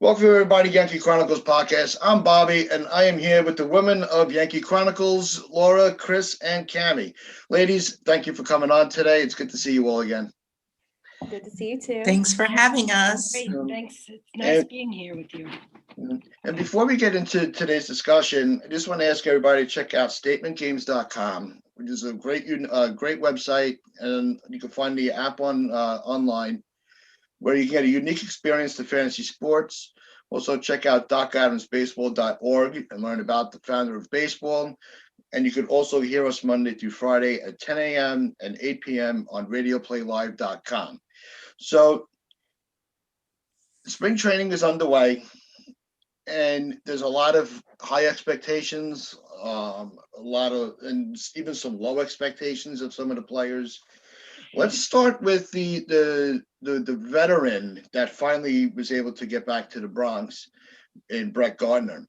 Welcome, everybody, Yankee Chronicles podcast. I'm Bobby, and I am here with the Women of Yankee Chronicles, Laura, Chris, and Cammie. Ladies, thank you for coming on today. It's good to see you all again. Good to see you too. Thanks for having us. Great, thanks. It's nice being here with you. And before we get into today's discussion, I just want to ask everybody to check out statementgames.com, which is a great website, and you can find the app online, where you can get a unique experience to fantasy sports. Also, check out DocAdamsBaseball.org and learn about the founder of baseball. And you can also hear us Monday through Friday at 10 a.m. and 8 p.m. on RadioPlayLive.com. So, spring training is underway, and there's a lot of high expectations, and even some low expectations of some of the players. Let's start with the veteran that finally was able to get back to the Bronx in Brett Gardner.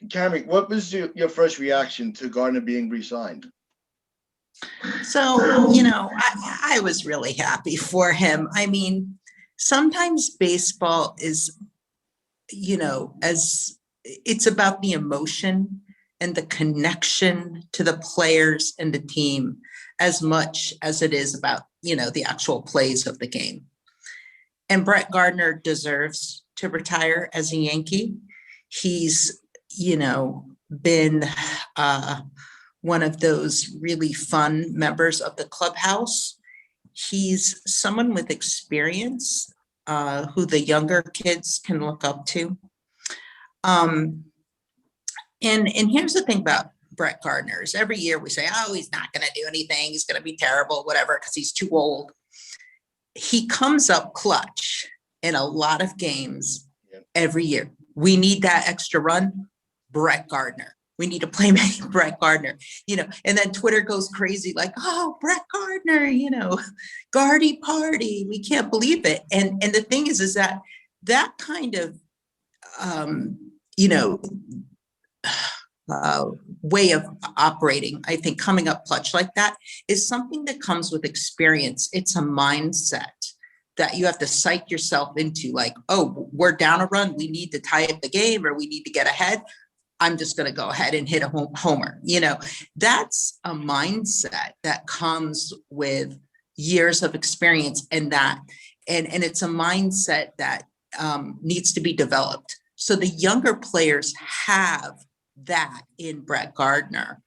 Cammie, what was your first reaction to Gardner being re-signed? So, I was really happy for him. I mean, sometimes baseball is, as it's about the emotion and the connection to the players and the team as much as it is about, the actual plays of the game. And Brett Gardner deserves to retire as a Yankee. He's, been one of those really fun members of the clubhouse. He's someone with experience who the younger kids can look up to. And here's the thing about Brett Gardner is every year we say, oh, he's not going to do anything. He's going to be terrible, whatever, because he's too old. He comes up clutch in a lot of games every year. We need that extra run, Brett Gardner. We need to play Brett Gardner, and then Twitter goes crazy like, oh, Brett Gardner, Gardy party. We can't believe it. And the thing is that kind of, way of operating, I think coming up clutch like that is something that comes with experience. It's a mindset that you have to psych yourself into, like, oh, we're down a run. We need to tie up the game or we need to get ahead. I'm just going to go ahead and hit a homer. That's a mindset that comes with years of experience, and it's a mindset that needs to be developed. So the younger players have that in Brett Gardner.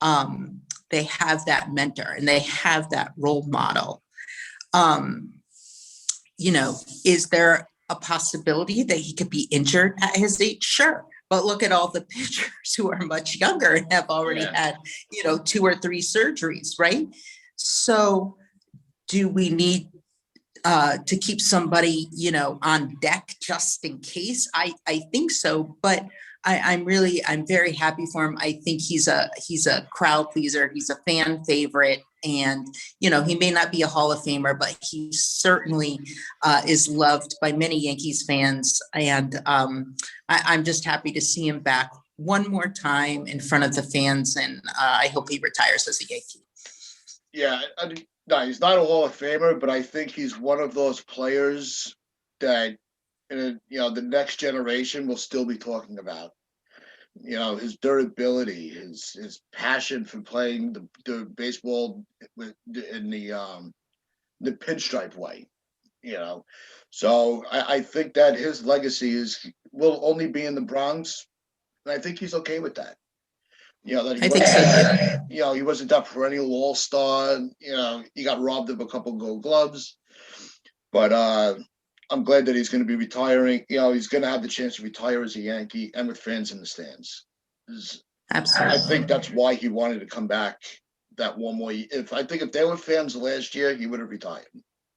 They have that mentor and they have that role model. Is there a possibility that he could be injured at his age? Sure. But look at all the pitchers who are much younger and have already had, 2 or 3 surgeries, right? So do we need to keep somebody, on deck just in case? I think so, but I'm very happy for him. I think he's a crowd pleaser. He's a fan favorite, and he may not be a Hall of Famer, but he certainly is loved by many Yankees fans. And I'm just happy to see him back one more time in front of the fans, and I hope he retires as a Yankee. Yeah, no, he's not a Hall of Famer, but I think he's one of those players that the next generation will still be talking about. His durability, his passion for playing the baseball in the pinstripe way. So I think that his legacy will only be in the Bronx, and I think he's okay with that. I think so. He wasn't that perennial all-star. He got robbed of a couple Gold Gloves, but I'm glad that he's going to be retiring. He's going to have the chance to retire as a Yankee and with fans in the stands. Absolutely. I think that's why he wanted to come back that one more. If there were fans last year, he would have retired.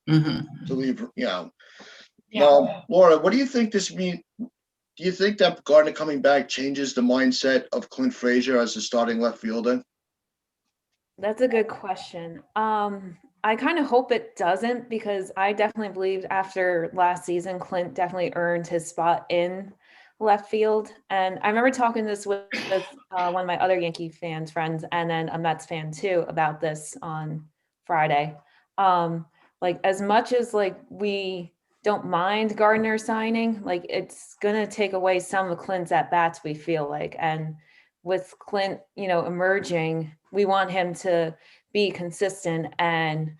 Mm-hmm. To leave, Laura, what do you think this means? Do you think that Gardner coming back changes the mindset of Clint Frazier as the starting left fielder? That's a good question. I kind of hope it doesn't, because I definitely believe after last season, Clint definitely earned his spot in left field. And I remember talking this with one of my other Yankee friends, and then a Mets fan too, about this on Friday. Like, as much as we don't mind Gardner signing. Like, it's gonna take away some of Clint's at bats, we feel like. And with Clint, emerging, we want him to be consistent and,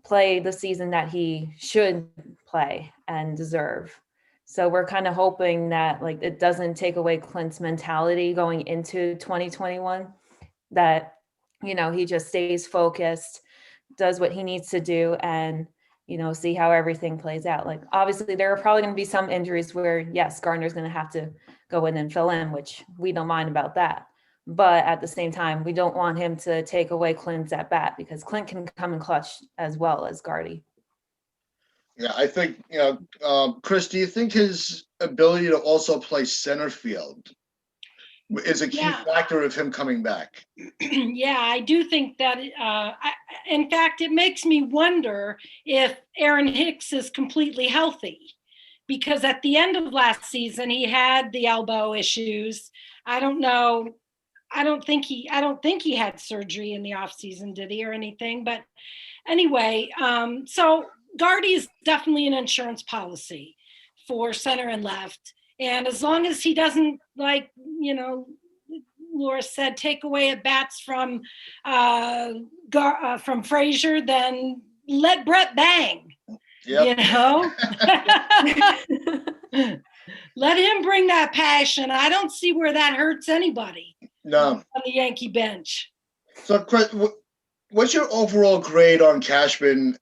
play the season that he should play and deserve. So we're kind of hoping that like it doesn't take away Clint's mentality going into 2021, that, he just stays focused, does what he needs to do, and, see how everything plays out. Like, obviously there are probably going to be some injuries where, yes, Gardner's going to have to go in and fill in, which we don't mind about that. But at the same time, we don't want him to take away Clint's at bat, because Clint can come in clutch as well as Gardy. Yeah, I think, Chris, do you think his ability to also play center field is a key factor of him coming back? Yeah, I do think that, in fact, it makes me wonder if Aaron Hicks is completely healthy, because at the end of last season, he had the elbow issues. I don't know. I don't think he had surgery in the off season, did he, or anything? But anyway, so Gardy is definitely an insurance policy for center and left. And as long as he doesn't, like, Laura said, take away at bats from Frazier, then let Brett bang. Yep. Let him bring that passion. I don't see where that hurts anybody. No. On the Yankee bench. So, Chris, what's your overall grade on Cashman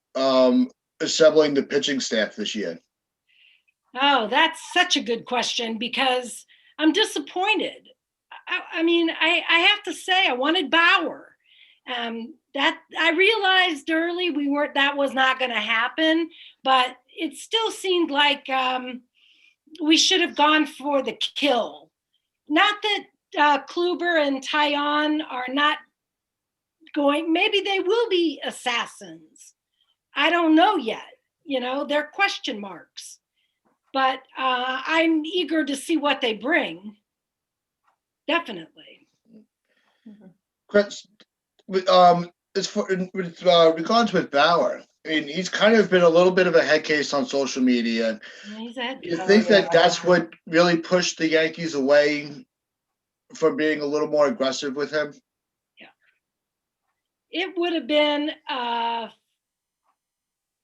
assembling the pitching staff this year? Oh, that's such a good question, because I'm disappointed. I mean, I have to say, I wanted Bauer. That I realized early that was not going to happen, but it still seemed like we should have gone for the kill. Not that Kluber and Taillon are not going. Maybe they will be assassins. I don't know yet. They're question marks. But I'm eager to see what they bring. Definitely. Chris, with regards with Bauer, I mean, he's kind of been a little bit of a head case on social media. You think that's what really pushed the Yankees away from being a little more aggressive with him? Yeah. It would have been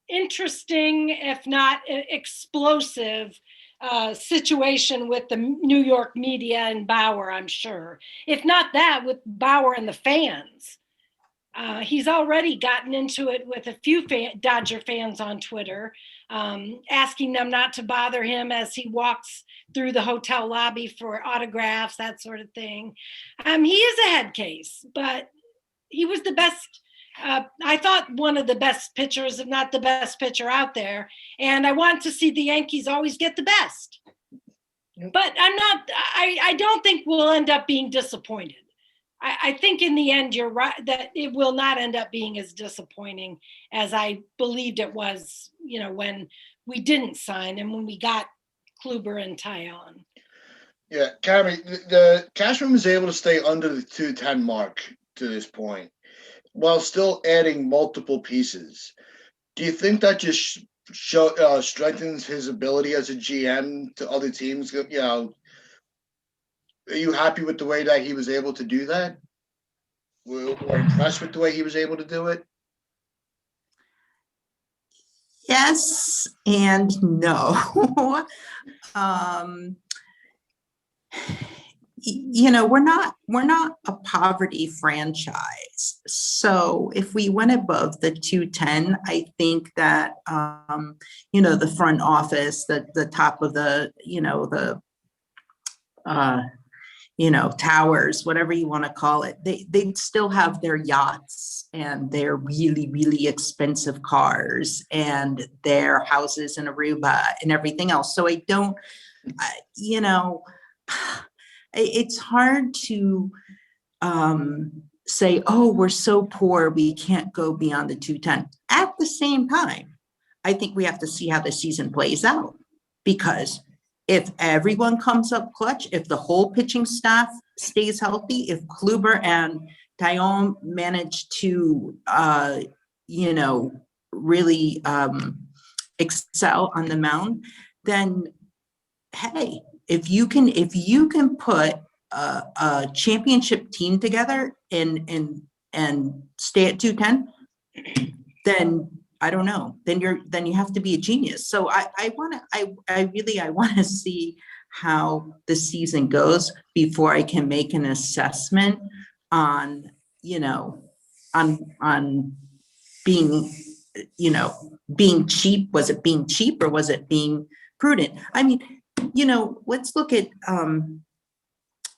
interesting, if not explosive, situation with the New York media and Bauer, I'm sure. If not that, with Bauer and the fans. He's already gotten into it with a few Dodger fans on Twitter, asking them not to bother him as he walks through the hotel lobby for autographs, that sort of thing. He is a head case, but he was the best. I thought one of the best pitchers, if not the best pitcher out there. And I want to see the Yankees always get the best. But I don't think we'll end up being disappointed. I think in the end, you're right, that it will not end up being as disappointing as I believed it was, when we didn't sign and when we got Kluber and Taillon. Yeah, Cammy, the Cashman was able to stay under the 210 mark to this point, while still adding multiple pieces. Do you think that just strengthens his ability as a GM to other teams? Are you happy with the way that he was able to do that? We're impressed with the way he was able to do it? Yes and no. We're not a poverty franchise. So if we went above the 210, I think that the front office, the top of the towers, whatever you want to call it, they'd still have their yachts and their really, really expensive cars and their houses in Aruba and everything else. So I don't, it's hard to say, oh, we're so poor, we can't go beyond the 210. At the same time, I think we have to see how the season plays out, because if everyone comes up clutch, if the whole pitching staff stays healthy, if Kluber and Taillon manage to, really excel on the mound, then hey, if you can put a championship team together and stay at 210, then I don't know. Then you have to be a genius. So I want to see how the season goes before I can make an assessment on, on being, being cheap. Was it being cheap or was it being prudent? I mean, let's look at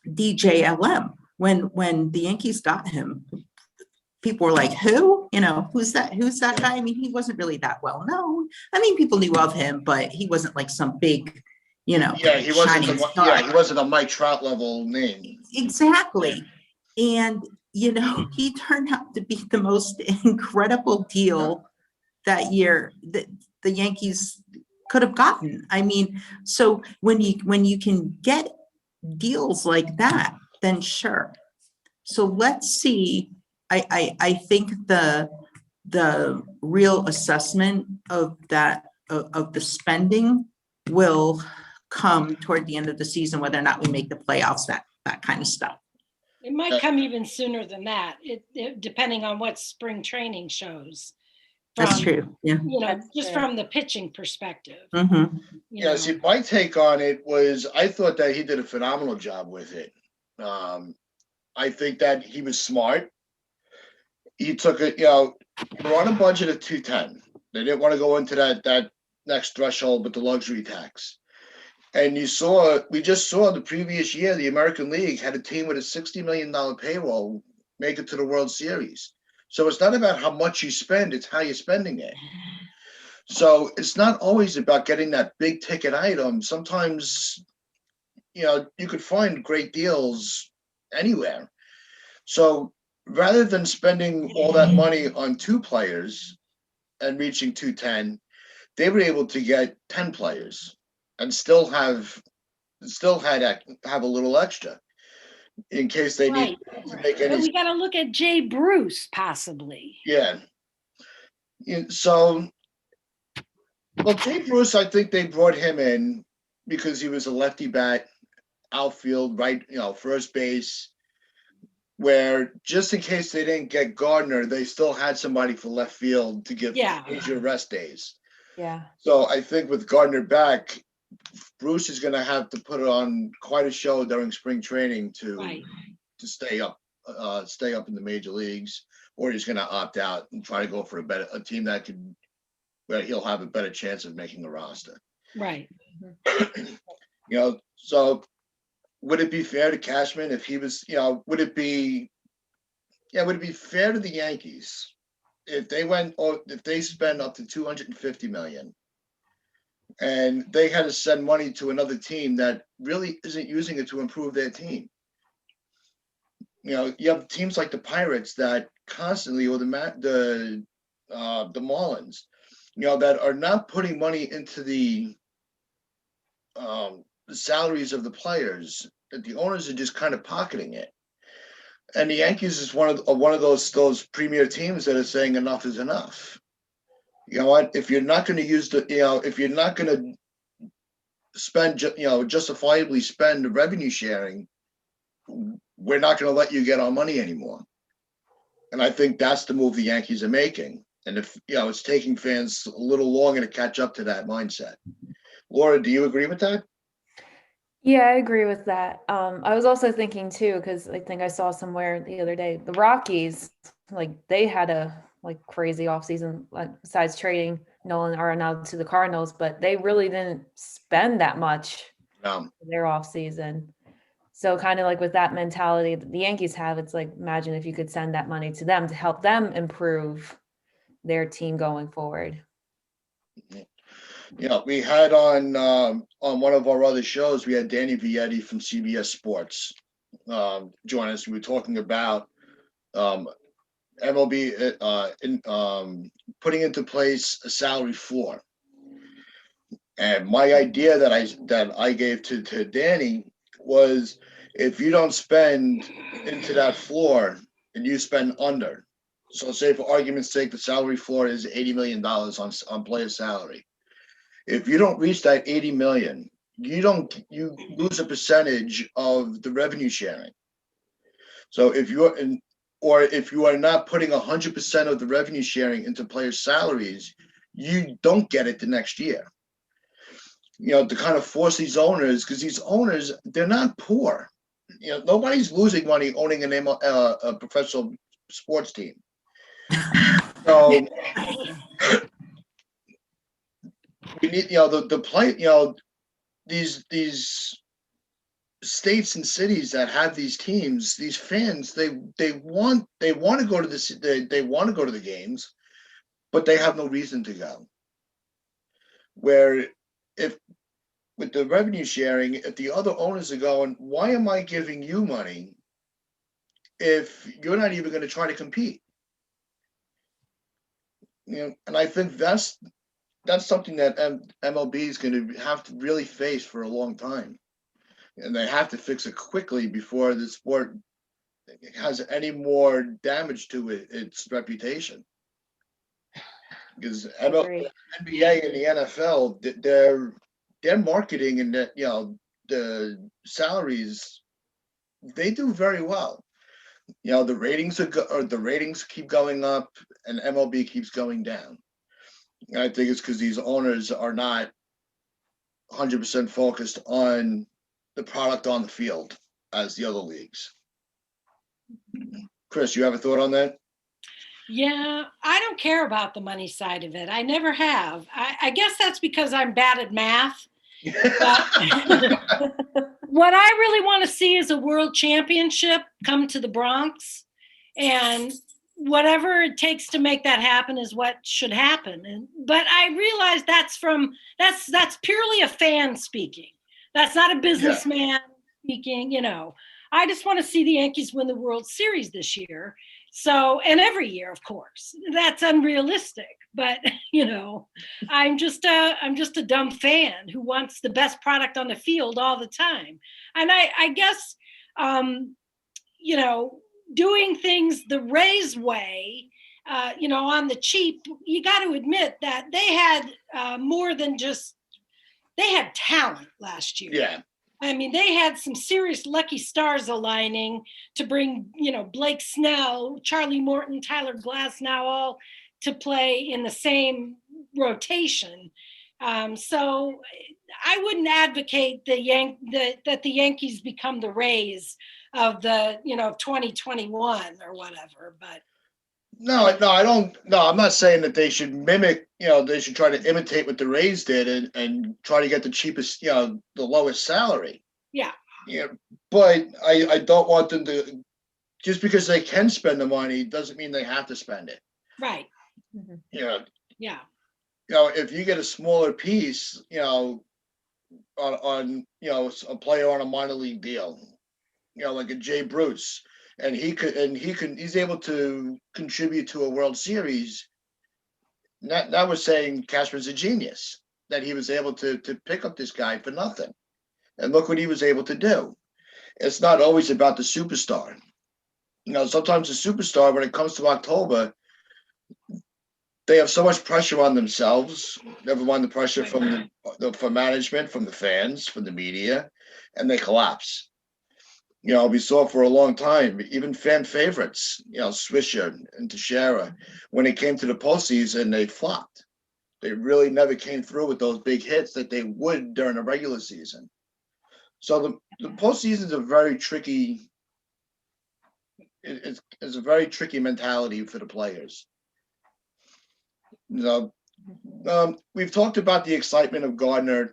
DJLM. When the Yankees got him, people were like, who? Who's that guy? I mean, he wasn't really that well known. I mean, people knew of him, but he wasn't like some big, he wasn't a Mike Trout level name. Exactly. And, he turned out to be the most incredible deal that year that the Yankees could have gotten. I mean, so when you can get deals like that, then sure. So let's see. I think the real assessment of that of the spending will come toward the end of the season, whether or not we make the playoffs, that kind of stuff. It might come even sooner than that, it depending on what spring training shows. That's true. Yeah. Just from the pitching perspective. Mm-hmm. See, my take on it was I thought that he did a phenomenal job with it. I think that he was smart. He took it, we're on a budget of 210. They didn't want to go into that next threshold with the luxury tax. And we just saw the previous year, the American League had a team with a $60 million payroll make it to the World Series. So it's not about how much you spend, it's how you're spending it. So it's not always about getting that big ticket item. Sometimes, you could find great deals anywhere. So rather than spending all that money on 2 players and reaching 210, they were able to get 10 players and still have a little extra in case they need to make any. But we got to look at Jay Bruce possibly. Yeah. So, well, Jay Bruce, I think they brought him in because he was a lefty bat, outfield, right, first base, where just in case they didn't get Gardner, they still had somebody for left field to give Frazier rest days. Yeah. So I think with Gardner back, Bruce is going to have to put on quite a show during spring training to stay up in the major leagues, or he's going to opt out and try to go for a team where he'll have a better chance of making a roster. Right. So would it be fair to Cashman if he was, would it be fair to the Yankees if they spend up to $250 million and they had to send money to another team that really isn't using it to improve their team? You have teams like the Pirates that constantly, or the Marlins, that are not putting money into the salaries of the players, that the owners are just kind of pocketing it. And the Yankees is one of those premier teams that are saying enough is enough. You know what? If you're not going to use if you're not going to spend, justifiably spend the revenue sharing, we're not going to let you get our money anymore. And I think that's the move the Yankees are making. And if, it's taking fans a little longer to catch up to that mindset. Laura, do you agree with that? Yeah, I agree with that. I was also thinking too, because I think I saw somewhere the other day, the Rockies, they had a crazy offseason, besides trading Nolan Arenado to the Cardinals, but they really didn't spend that much in their offseason. So kind of with that mentality that the Yankees have, it's imagine if you could send that money to them to help them improve their team going forward. We had on one of our other shows, we had Danny Vietti from CBS Sports join us. We were talking about MLB putting into place a salary floor. And my idea that I gave to Danny was, if you don't spend into that floor and you spend under, so say for argument's sake, the salary floor is $80 million on player salary. If you don't reach that 80 million, you lose a percentage of the revenue sharing. So if you are not putting 100% of the revenue sharing into players' salaries, you don't get it the next year. To kind of force these owners, because these owners, they're not poor. Nobody's losing money owning a professional sports team. So we need, the play, these states and cities that have these teams, these fans, they want to go to they want to go to the games, but they have no reason to go. Where if with the revenue sharing, if the other owners are going, why am I giving you money if you're not even going to try to compete? And I think that's something that MLB is going to have to really face for a long time. And they have to fix it quickly before the sport has any more damage to its reputation. Because NBA and the NFL, their marketing and the salaries, they do very well. The ratings keep going up, and MLB keeps going down. And I think it's because these owners are not 100% focused on the product on the field as the other leagues. Chris, you have a thought on that? Yeah, I don't care about the money side of it. I never have. I guess that's because I'm bad at math. What I really want to see is a world championship come to the Bronx, and whatever it takes to make that happen is what should happen. But I realize that's purely a fan speaking. That's not a businessman speaking. I just want to see the Yankees win the World Series this year. So, and every year, of course. That's unrealistic. But I'm just a dumb fan who wants the best product on the field all the time. And I guess doing things the Rays way, on the cheap, you got to admit that they had more than just, they had talent last year. Yeah. I mean, they had some serious lucky stars aligning to bring, Blake Snell, Charlie Morton, Tyler Glasnow all to play in the same rotation. So I wouldn't advocate that the Yankees become the Rays of the 2021 or whatever. But no, I don't. No, I'm not saying that they should mimic. They should try to imitate what the Rays did and try to get the cheapest, the lowest salary. Yeah. Yeah, but I don't want them to. Just because they can spend the money doesn't mean they have to spend it. Right. Yeah. If you get a smaller piece, on a player on a minor league deal, like a Jay Bruce, and he's able to contribute to a World Series. That was saying Cashman's a genius, that he was able to pick up this guy for nothing, and look what he was able to do. It's not always about the superstar. Sometimes the superstar, when it comes to October, they have so much pressure on themselves, never mind the pressure from from management, from the fans, from the media, and they collapse. We saw for a long time, even fan favorites, Swisher and Teixeira, when it came to the postseason, they flopped. They really never came through with those big hits that they would during a regular season. So the postseason is a very tricky. It's a very tricky mentality for the players. We've talked about the excitement of Gardner,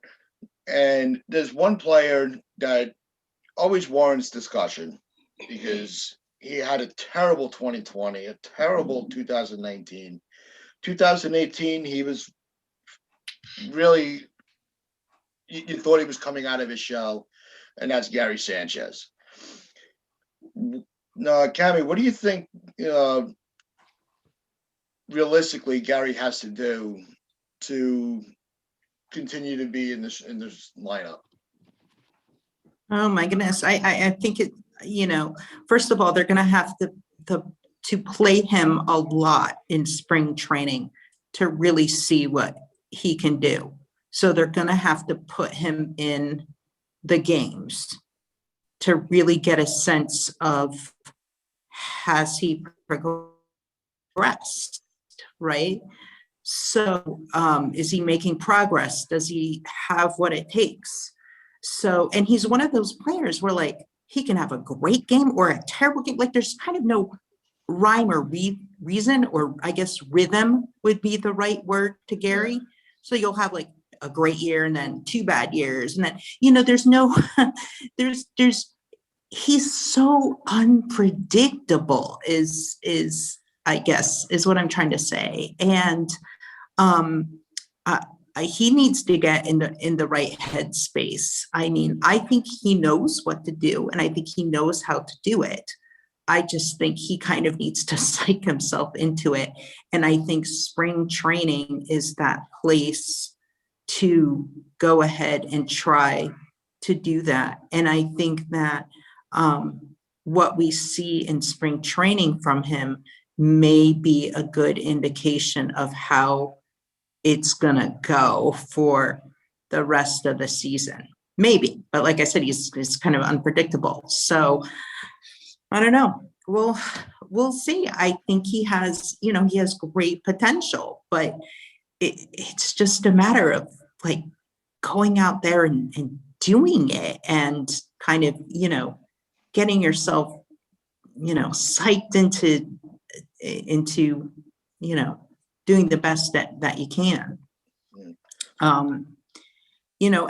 and there's one player that always warrants discussion because he had a terrible 2020, a terrible 2019. 2018, he was really, you thought he was coming out of his shell, and that's Gary Sanchez. Now, Cami, what do you think realistically Gary has to do to continue to be in this lineup? Oh my goodness. I think it, first of all, they're going to have to play him a lot in spring training to really see what he can do. So they're going to have to put him in the games to really get a sense of, has he progressed, right? So is he making progress? Does he have what it takes? So, and he's one of those players where like, he can have a great game or a terrible game. Like there's kind of no rhyme or reason, or I guess rhythm would be the right word to Gary. So you'll have like a great year and then 2 bad years. And then, there's no, he's so unpredictable is I guess is what I'm trying to say. And he needs to get in the right headspace. I mean, I think he knows what to do, and I think he knows how to do it. I just think he kind of needs to psych himself into it. And I think spring training is that place to go ahead and try to do that. And I think that what we see in spring training from him may be a good indication of how it's gonna go for the rest of the season. Maybe, but like I said, he's kind of unpredictable. So I don't know. We'll see. I think he has, he has great potential, but it's just a matter of like going out there and doing it and kind of, getting yourself, psyched into, doing the best that you can. And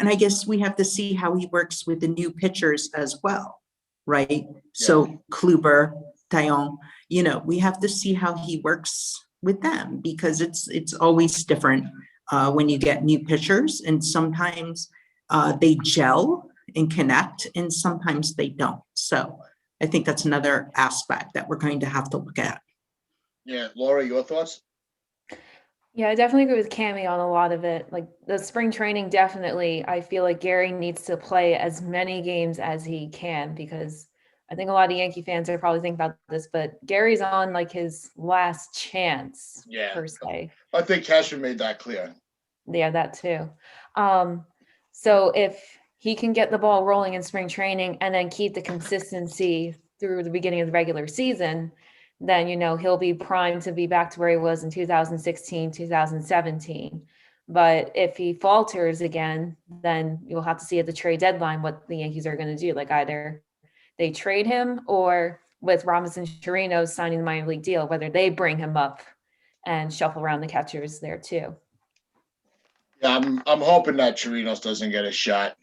I guess we have to see how he works with the new pitchers as well, right? Yeah. So Kluber, Taillon, we have to see how he works with them, because it's always different when you get new pitchers, and sometimes they gel and connect, and sometimes they don't. So I think that's another aspect that we're going to have to look at. Yeah, Laura, your thoughts? Yeah, I definitely agree with Cammie on a lot of it. Like the spring training, definitely, I feel like Gary needs to play as many games as he can, because I think a lot of Yankee fans are probably thinking about this, but Gary's on like his last chance, per se. I think Cashman made that clear. Yeah, that too. So if he can get the ball rolling in spring training and then keep the consistency through the beginning of the regular season, then, he'll be primed to be back to where he was in 2016, 2017. But if he falters again, then you'll have to see at the trade deadline what the Yankees are going to do. Like either they trade him, or with Robinson Chirinos signing the minor league deal, whether they bring him up and shuffle around the catchers there too. Yeah, I'm hoping that Chirinos doesn't get a shot.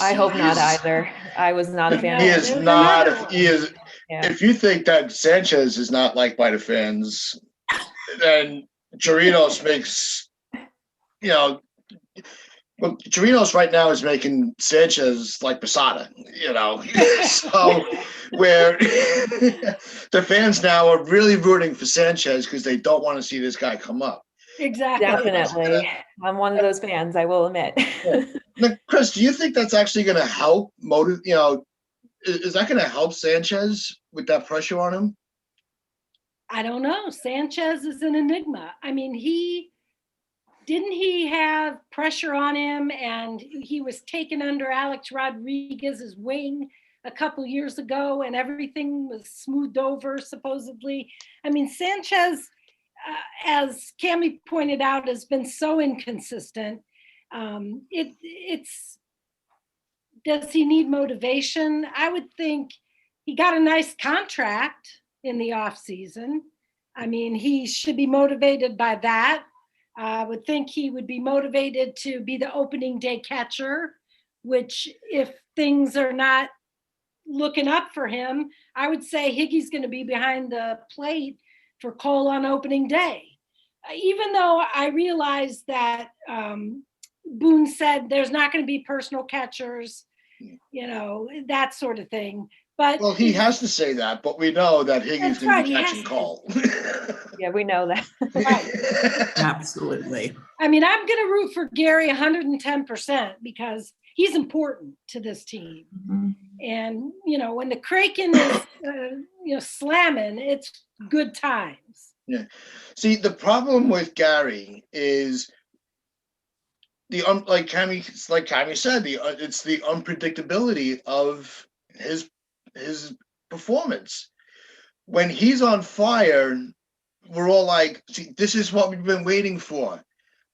I hope not either. I was not a fan. He is not. He is. Yeah. If you think that Sanchez is not liked by the fans, then Chirinos makes, well, Chirinos right now is making Sanchez like Posada, so where the fans now are really rooting for Sanchez because they don't want to see this guy come up. Exactly. Definitely. I'm one of those fans, I will admit. Yeah. Now, Chris, do you think that's actually going to help is that going to help Sanchez with that pressure on him? I don't know. Sanchez is an enigma. I mean, didn't he have pressure on him, and he was taken under Alex Rodriguez's wing a couple years ago, and everything was smoothed over, supposedly. I mean, Sanchez, as Cammie pointed out, has been so inconsistent. Does he need motivation? I would think he got a nice contract in the off season. I mean, he should be motivated by that. I would think he would be motivated to be the opening day catcher, which if things are not looking up for him, I would say Higgy's going to be behind the plate for Cole on opening day. Even though I realize that Boone said there's not going to be personal catchers, that sort of thing. But well, he has to say that, but we know that Higgy's going to be catching Cole. Yeah, we know that. Right. Absolutely. I mean, I'm going to root for Gary 110% because he's important to this team. Mm-hmm. And, when the Kraken is, slamming, it's good times. Yeah. See, the problem with Gary is like Cammy said, it's the unpredictability of his performance. When he's on fire, we're all like, see, this is what we've been waiting for.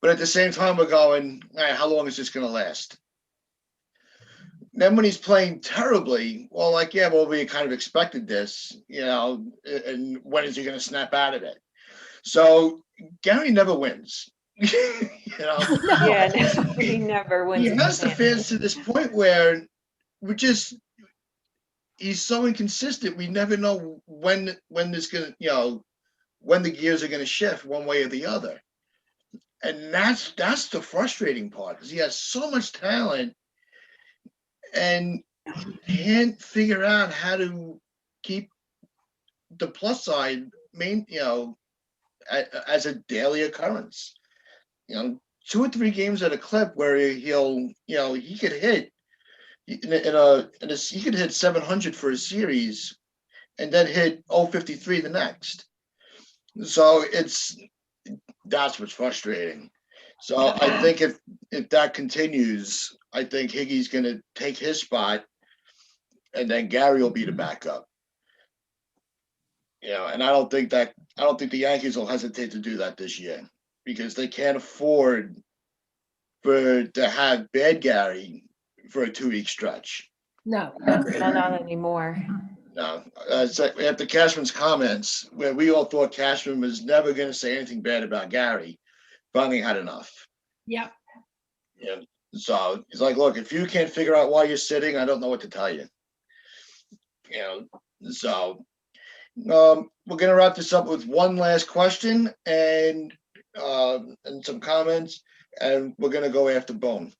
But at the same time, we're going, all right, how long is this going to last? Then when he's playing terribly, well, like, yeah, well, we kind of expected this, and when is he going to snap out of it? So Gary never wins. Yeah, he never wins. He has the fans to this point where he's so inconsistent. We never know when this gonna, when the gears are gonna shift one way or the other. And that's the frustrating part, because he has so much talent and he can't figure out how to keep the plus side as a daily occurrence. 2 or 3 games at a clip where he could hit he could hit 700 for a series and then hit 053 the next. So that's what's frustrating. So I think if that continues, I think Higgy's going to take his spot, and then Gary will be the backup. And I don't think the Yankees will hesitate to do that this year, because they can't afford to have bad Gary for a 2-week stretch. No, not anymore. No, after Cashman's comments, where we all thought Cashman was never going to say anything bad about Gary, finally had enough. Yep. Yeah. So he's like, look, if you can't figure out why you're sitting, I don't know what to tell you. So we're going to wrap this up with one last question and some comments, and we're going to go after Boone.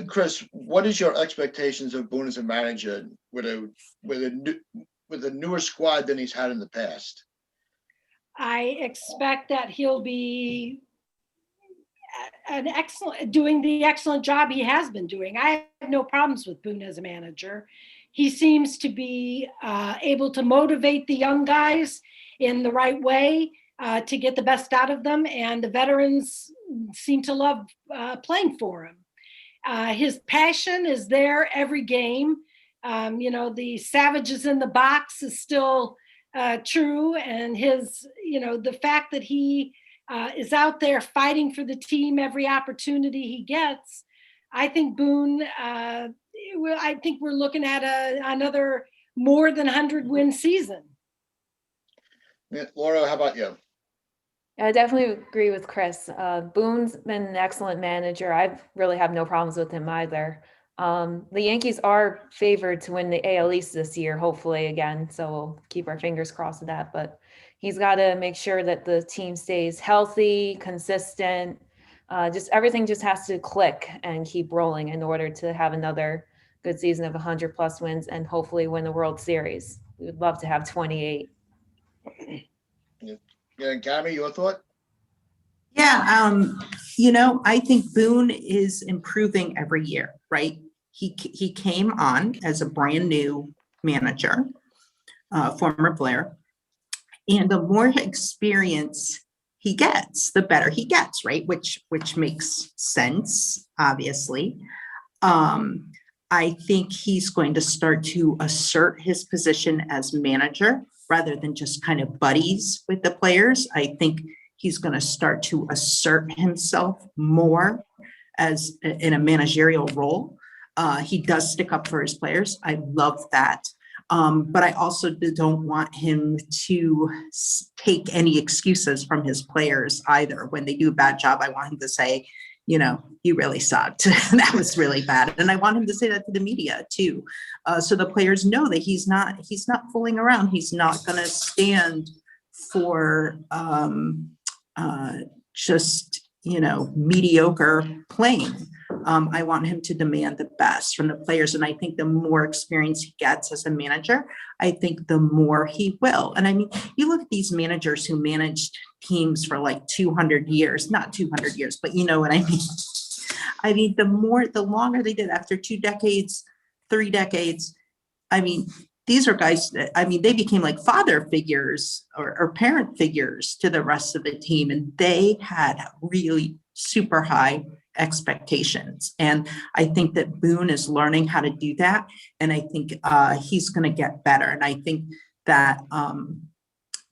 Chris, what is your expectations of Boone as a manager with a newer squad than he's had in the past? I expect that he'll be doing the excellent job he has been doing. I have no problems with Boone as a manager. He seems to be able to motivate the young guys in the right way to get the best out of them, and the veterans seem to love playing for him. His passion is there every game. The savages in the box is still true, and his, the fact that he is out there fighting for the team every opportunity he gets. I think Boone, I think we're looking at another more than 100-win season. Yeah, Laura, how about you? I definitely agree with Chris. Boone's been an excellent manager. I really have no problems with him either. The Yankees are favored to win the AL East this year, hopefully again. So we'll keep our fingers crossed with that. But he's got to make sure that the team stays healthy, consistent. Just everything just has to click and keep rolling in order to have another good season of 100+ wins and hopefully win the World Series. We would love to have 28. Yeah, Gabby, your thought? Yeah, I think Boone is improving every year, right? He came on as a brand new manager, former player, and the more experience he gets, the better he gets, right? Which makes sense, obviously. I think he's going to start to assert his position as manager rather than just kind of buddies with the players. I think he's going to start to assert himself more as in a managerial role. He does stick up for his players. I love that. But I also don't want him to take any excuses from his players either. When they do a bad job, I want him to say, you really sucked. That was really bad. And I want him to say that to the media too. So the players know that he's not fooling around. He's not going to stand for just, mediocre playing. I want him to demand the best from the players. And I think the more experience he gets as a manager, I think the more he will. And I mean, you look at these managers who managed teams for like 200 years, not 200 years, but you know what I mean? I mean, the longer they did, after 2 decades, 3 decades, I mean, these are guys that, I mean, they became like father figures or parent figures to the rest of the team. And they had really super high expectations. And I think that Boone is learning how to do that. And I think he's going to get better. And I think that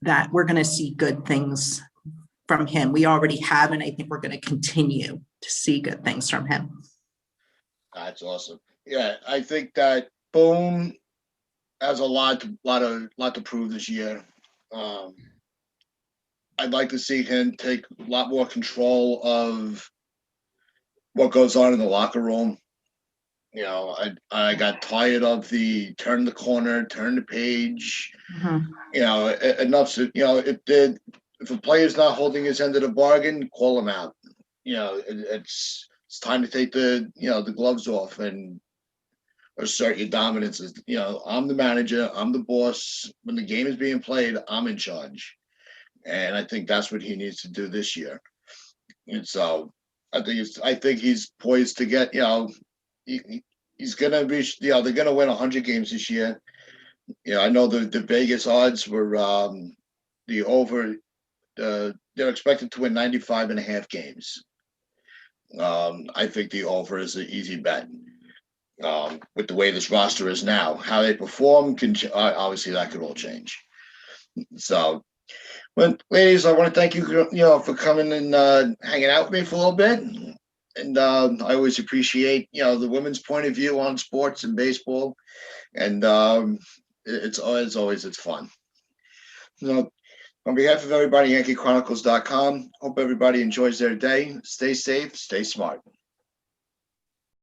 that we're going to see good things from him. We already have, and I think we're going to continue to see good things from him. That's awesome. Yeah, I think that Boone has a lot to prove this year. I'd like to see him take a lot more control of what goes on in the locker room. You know, I got tired of the turn the corner, turn the page. Mhm. You know, enough. You know, if a player's not holding his end of the bargain, call him out. You know, it's time to take the gloves off and assert your dominance. You know, I'm the manager, I'm the boss. When the game is being played, I'm in charge, and I think that's what he needs to do this year. And so, I think he's poised to get. You know, he's gonna reach. You know, they're gonna win 100 games this year. You know, I know the Vegas odds were the over. They're expected to win 95 and a half games. I think the over is an easy bet. With the way this roster is now, how they perform can obviously that could all change. So, well, ladies, I want to thank you, for coming and hanging out with me for a little bit. And I always appreciate, the women's point of view on sports and baseball. And it's fun. So, on behalf of everybody, YankeeChronicles.com, hope everybody enjoys their day. Stay safe, stay smart.